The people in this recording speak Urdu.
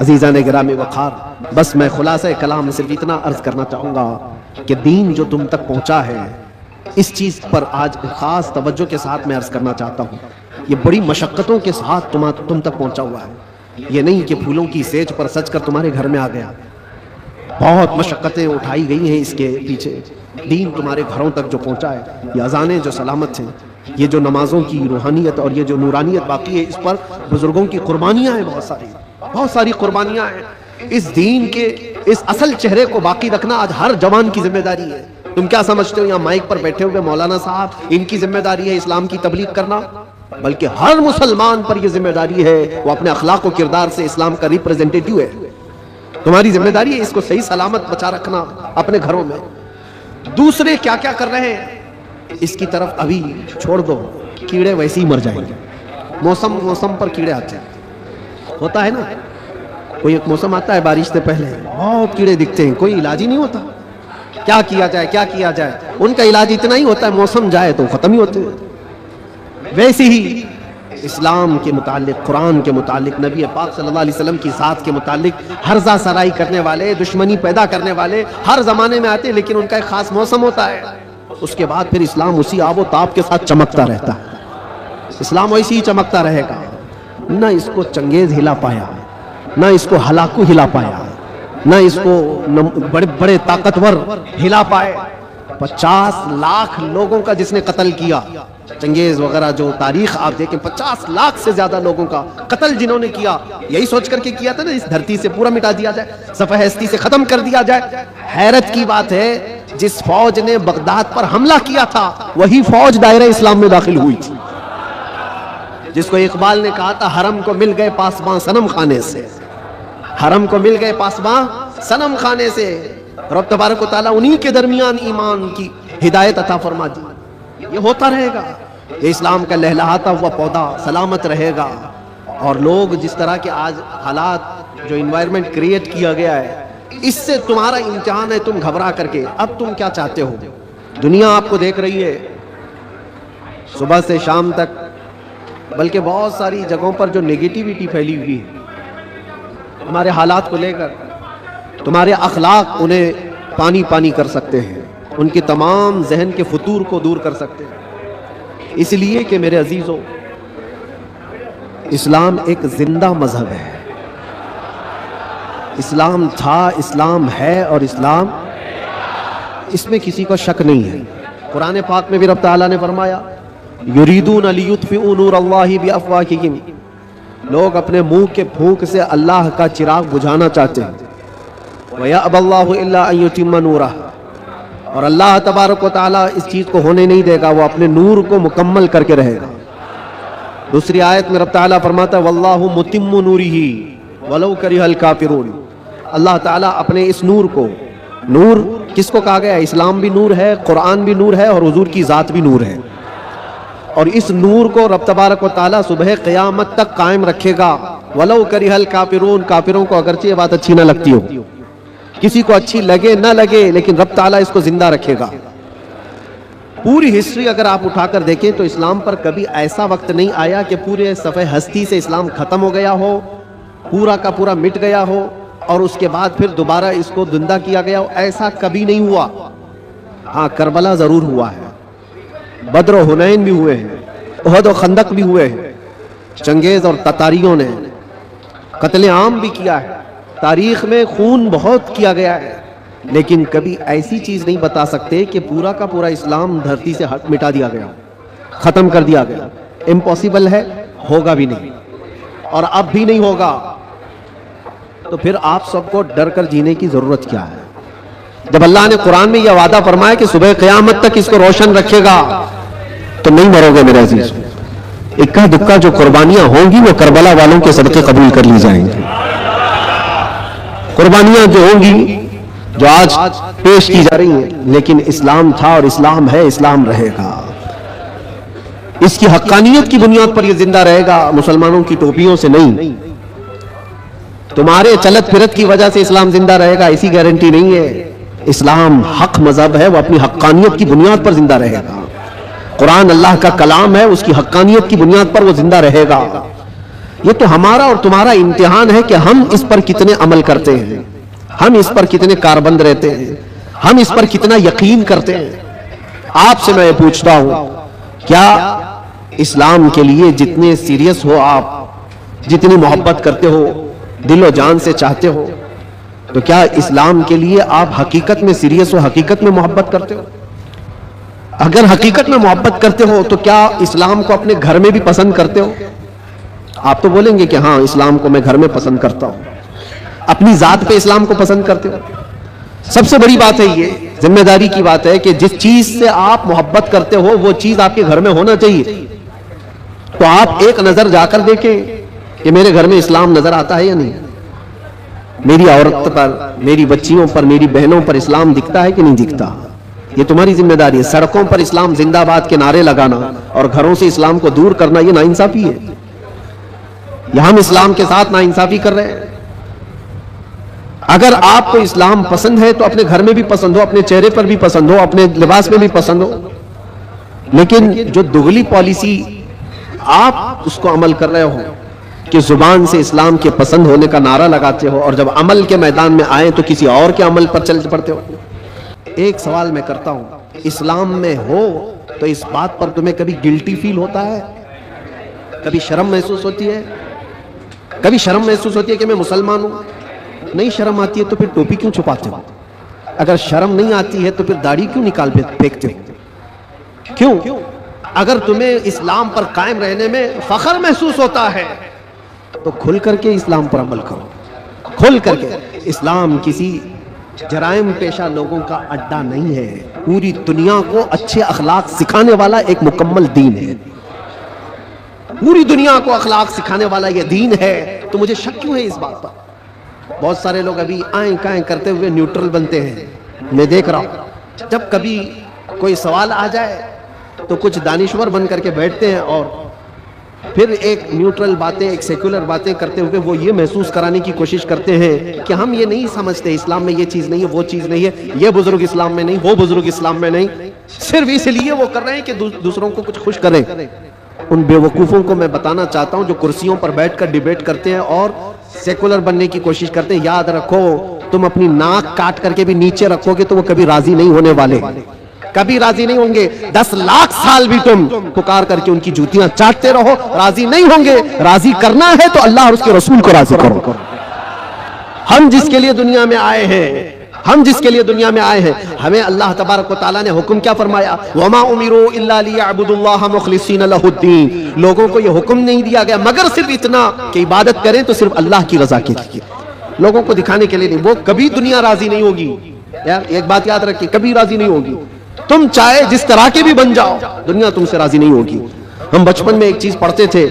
عزیزان گرامی وقار، بس میں خلاصہ کلام میں صرف اتنا عرض کرنا چاہوں گا کہ دین جو تم تک پہنچا ہے، اس چیز پر آج خاص توجہ کے ساتھ میں عرض کرنا چاہتا ہوں۔ یہ بڑی مشقتوں کے ساتھ تم تک پہنچا ہوا ہے، یہ نہیں کہ پھولوں کی سیج پر سج کر تمہارے گھر میں آ گیا۔ بہت مشقتیں اٹھائی گئی ہیں اس کے پیچھے، دین تمہارے گھروں تک جو پہنچا ہے، یہ اذانیں جو سلامت ہیں، یہ جو نمازوں کی روحانیت اور یہ جو نورانیت باقی ہے، اس پر بزرگوں کی قربانیاں ہیں، بہت ساری قربانیاں ہیں۔ اس دین کے اس اصل چہرے کو باقی رکھنا آج ہر جوان کی ذمہ داری ہے۔ تم کیا سمجھتے ہو یہاں مائک پر بیٹھے ہوئے مولانا صاحب ان کی ذمہ داری ہے اسلام کی تبلیغ کرنا؟ بلکہ ہر مسلمان پر یہ ذمہ داری ہے، وہ اپنے اخلاق و کردار سے اسلام کا ریپریزنٹیٹیو ہے۔ تمہاری ذمہ داری ہے اس کو صحیح سلامت بچا رکھنا اپنے گھروں میں۔ دوسرے کیا کیا کر رہے ہیں اس کی طرف ابھی چھوڑ دو، کیڑے ویسے ہی مر جائیں گے۔ موسم پر کیڑے آتے ہیں، ہوتا ہے نا، کوئی ایک موسم آتا ہے بارش سے پہلے بہت کیڑے دکھتے ہیں، کوئی علاج ہی نہیں ہوتا۔ کیا کیا جائے ان کا علاج اتنا ہی ہوتا ہے، موسم جائے تو ختم ہی ہوتے ہیں۔ ویسے ہی اسلام کے متعلق، قرآن کے متعلق، نبی پاک صلی اللہ علیہ وسلم کی ذات کے متعلق ہرزہ سرائی کرنے والے، دشمنی پیدا کرنے والے ہر زمانے میں آتے ہیں، لیکن ان کا ایک خاص موسم ہوتا ہے۔ اس کے بعد پھر اسلام اسی آب و تاب کے ساتھ چمکتا رہتا ہے۔ اسلام ویسے ہی چمکتا رہے گا، نہ اس کو چنگیز ہلا پایا، نہ اس کو ہلاکو ہلا پایا، نہ اس کو بڑے بڑے طاقتور ہلا پائے۔ 50 لاکھ لوگوں کا جس نے قتل کیا، چنگیز وغیرہ جو تاریخ آپ دیکھیں، 50 لاکھ سے زیادہ لوگوں کا قتل جنہوں نے کیا، یہی سوچ کر کے کیا تھا نا اس دھرتی سے پورا مٹا دیا جائے، صفحہ ہستی سے ختم کر دیا جائے۔ حیرت کی بات ہے جس فوج نے بغداد پر حملہ کیا تھا وہی فوج دائرہ اسلام میں داخل ہوئی تھی، جس کو اقبال نے کہا تھا حرم کو مل گئے پاسباں صنم خانے سے، حرم کو مل گئے پاسباں صنم خانے سے۔ رب تبارک و تعالیٰ انہی کے درمیان ایمان کی ہدایت عطا فرما دی۔ یہ ہوتا رہے گا، یہ اسلام کا لہلہاتا ہوا پودا سلامت رہے گا۔ اور لوگ جس طرح کے آج حالات جو انوائرمنٹ کریٹ کیا گیا ہے، اس سے تمہارا امتحان ہے، تم گھبرا کر کے اب تم کیا چاہتے ہو؟ دنیا آپ کو دیکھ رہی ہے صبح سے شام تک، بلکہ بہت ساری جگہوں پر جو نیگیٹیویٹی پھیلی ہوئی ہے ہمارے حالات کو لے کر، تمہارے اخلاق انہیں پانی پانی کر سکتے ہیں، ان کے تمام ذہن کے فطور کو دور کر سکتے ہیں۔ اس لیے کہ میرے عزیزو، اسلام ایک زندہ مذہب ہے۔ اسلام تھا، اسلام ہے، اور اسلام اس میں کسی کو شک نہیں ہے۔ قرآن پاک میں بھی رب تعالیٰ نے فرمایا یریدون لیطفئوا نور اللہ بافواہہم، لوگ اپنے منہ کے پھونک سے اللہ کا چراغ بجھانا چاہتے ہیں۔ وَيَأْبَى اللَّهُ إِلَّا أَن يُتِمَّ نُورَهُ، اور اللہ تبارک و تعالیٰ اس چیز کو ہونے نہیں دے گا، وہ اپنے نور کو مکمل کر کے رہے گا۔ دوسری آیت میں رب تعالیٰ فرماتا ہے وَاللَّهُ مُتِمُّ نُورِهِ وَلَوْ كَرِهَ الْكَافِرُونَ، اللہ تعالیٰ اپنے اس نور کو، نور کس کو کہا گیا ہے؟ اسلام بھی نور ہے، قرآن بھی نور ہے، اور حضور کی ذات بھی نور ہے۔ اور اس نور کو رب تبارک و تعالیٰ صبح قیامت تک قائم رکھے گا۔ وَلَوْ كَرِهَ الْكَافِرُونَ، کافروں کو اگرچہ یہ بات اچھی نہ لگتی ہو، کسی کو اچھی لگے نہ لگے، لیکن رب تعالیٰ اس کو زندہ رکھے گا۔ پوری ہسٹری اگر آپ اٹھا کر دیکھیں تو اسلام پر کبھی ایسا وقت نہیں آیا کہ پورے صفحہ ہستی سے اسلام ختم ہو گیا ہو، پورا کا پورا مٹ گیا ہو، اور اس کے بعد پھر دوبارہ اس کو زندہ کیا گیا ہو، ایسا کبھی نہیں ہوا۔ ہاں، کربلا ضرور ہوا ہے، بدر و حنین بھی ہوئے ہیں، احد و خندق بھی ہوئے ہیں، چنگیز اور تتاریوں نے قتل عام بھی کیا ہے، تاریخ میں خون بہت کیا گیا ہے، لیکن کبھی ایسی چیز نہیں بتا سکتے کہ پورا کا پورا اسلام دھرتی سے مٹا دیا گیا، ختم کر دیا گیا۔ امپاسبل ہے، ہوگا بھی نہیں، اور اب بھی نہیں ہوگا۔ تو پھر آپ سب کو ڈر کر جینے کی ضرورت کیا ہے؟ جب اللہ نے قرآن میں یہ وعدہ فرمایا کہ صبح قیامت تک اس کو روشن رکھے گا، تو نہیں مرو گے میرے عزیز۔ اکا دکا جو قربانیاں ہوں گی وہ کربلا والوں کے صدقے قبول کر لی جائیں گی۔ قربانیاں جو ہوں گی، جو آج پیش کی جا رہی ہیں، لیکن اسلام تھا اور اسلام ہے، اسلام رہے گا۔ اس کی حقانیت کی بنیاد پر یہ زندہ رہے گا، مسلمانوں کی ٹوپیوں سے نہیں۔ تمہارے چلت پھرت کی وجہ سے اسلام زندہ رہے گا ایسی گارنٹی نہیں ہے۔ اسلام حق مذہب ہے، وہ اپنی حقانیت کی بنیاد پر زندہ رہے گا۔ قرآن اللہ کا کلام ہے، اس کی حقانیت کی بنیاد پر وہ زندہ رہے گا۔ یہ تو ہمارا اور تمہارا امتحان ہے کہ ہم اس پر کتنے عمل کرتے ہیں، ہم اس پر کتنے کاربند رہتے ہیں، ہم اس پر کتنا یقین کرتے ہیں۔ آپ سے میں پوچھتا ہوں، کیا اسلام کے لیے جتنے سیریس ہو آپ، جتنی محبت کرتے ہو، دل و جان سے چاہتے ہو، تو کیا اسلام کے لیے آپ حقیقت میں سیریس ہو، حقیقت میں محبت کرتے ہو؟ اگر حقیقت میں محبت کرتے ہو تو کیا اسلام کو اپنے گھر میں بھی پسند کرتے ہو؟ آپ تو بولیں گے کہ ہاں اسلام کو میں گھر میں پسند کرتا ہوں۔ اپنی ذات پہ اسلام کو پسند کرتے ہو؟ سب سے بڑی بات ہے، یہ ذمہ داری کی بات ہے کہ جس چیز سے آپ محبت کرتے ہو وہ چیز آپ کے گھر میں ہونا چاہیے۔ تو آپ ایک نظر جا کر دیکھیں کہ میرے گھر میں اسلام نظر آتا ہے یا نہیں، میری عورت پر، میری بچیوں پر، میری بہنوں پر اسلام دکھتا ہے کہ نہیں دکھتا۔ یہ تمہاری ذمہ داری ہے۔ سڑکوں پر اسلام زندہ باد کے نعرے لگانا اور گھروں سے اسلام کو دور کرنا یہ ناانصافی ہے۔ یہ ہم اسلام کے ساتھ ناانصافی کر رہے ہیں۔ اگر آپ کو اسلام پسند ہے تو اپنے گھر میں بھی پسند ہو، اپنے چہرے پر بھی پسند ہو، اپنے لباس میں بھی پسند ہو، لیکن جو دگلی پالیسی آپ اس کو عمل کر رہے ہو کہ زبان سے اسلام کے پسند ہونے کا نعرہ لگاتے ہو اور جب عمل کے میدان میں آئیں تو کسی اور کے عمل پر چل پڑتے ہو۔ ایک سوال میں کرتا ہوں، اسلام میں ہو تو اس بات پر تمہیں کبھی گلٹی فیل ہوتا ہے؟ کبھی شرم محسوس ہوتی ہے؟ کبھی شرم محسوس ہوتی ہے کہ میں مسلمان ہوں؟ نہیں شرم آتی ہے تو پھر ٹوپی کیوں چھپاتے ہو؟ اگر شرم نہیں آتی ہے تو پھر داڑھی کیوں نکال پھینکتے ہو؟ کیوں؟ اگر تمہیں اسلام پر قائم رہنے میں فخر محسوس ہوتا ہے تو کھل کر کے اسلام پر عمل کرو، کھل کر کے۔ اسلام کسی جرائم پیشہ لوگوں کا اڈا نہیں ہے، پوری دنیا کو اچھے اخلاق سکھانے والا ایک مکمل دین ہے۔ پوری دنیا کو اخلاق سکھانے والا یہ دین ہے، تو مجھے شک کیوں ہے اس بات پر؟ بہت سارے لوگ ابھی آئیں کائیں کرتے ہوئے نیوٹرل بنتے ہیں۔ میں دیکھ رہا ہوں جب کبھی کوئی سوال آ جائے تو کچھ دانشور بن کر کے بیٹھتے ہیں اور پھر ایک نیوٹرل باتیں، ایک سیکولر باتیں کرتے ہوئے وہ یہ محسوس کرانے کی کوشش کرتے ہیں کہ ہم یہ نہیں سمجھتے، اسلام میں یہ چیز نہیں ہے، وہ چیز نہیں ہے، یہ بزرگ اسلام میں نہیں، وہ بزرگ اسلام میں نہیں، صرف اس لیے وہ کر رہے ہیں کہ دوسروں کو کچھ خوش کریں۔ ان بیوقوفوں کو میں بتانا چاہتا ہوں جو کرسیوں پر بیٹھ کر ڈیبیٹ کرتے ہیں اور سیکولر بننے کی کوشش کرتے ہیں، یاد رکھو تم اپنی ناک کاٹ کر کے بھی نیچے رکھو گے تو وہ کبھی راضی نہیں ہونے والے، کبھی راضی نہیں ہوں گے۔ 10 لاکھ سال بھی تم پکار کر کے ان کی جوتیاں چاٹتے رہو، راضی نہیں ہوں گے۔ راضی کرنا ہے تو اللہ اور اس کے رسول کو راضی کرو۔ ہم جس کے لیے دنیا میں آئے ہیں، ہم جس کے لیے دنیا میں آئے ہیں، ہمیں اللہ تبارک و تعالیٰ نے حکم کیا فرمایا؟ وَمَا أُمِرُوا إِلَّا لِيَعْبُدُوا اللَّهَ مُخْلِصِينَ لَهُ الدِّينَ۔ لوگوں کو یہ حکم نہیں دیا گیا مگر صرف اتنا کہ عبادت کریں تو صرف اللہ کی رضا کے لیے، لوگوں کو دکھانے کے لیے نہیں۔ وہ کبھی دنیا راضی نہیں ہوگی، یار ایک بات یاد رکھیں، کبھی راضی نہیں ہوگی۔ تم چاہے جس طرح کے بھی بن جاؤ، دنیا تم سے راضی نہیں ہوگی۔ ہم بچپن میں ایک چیز پڑھتے تھے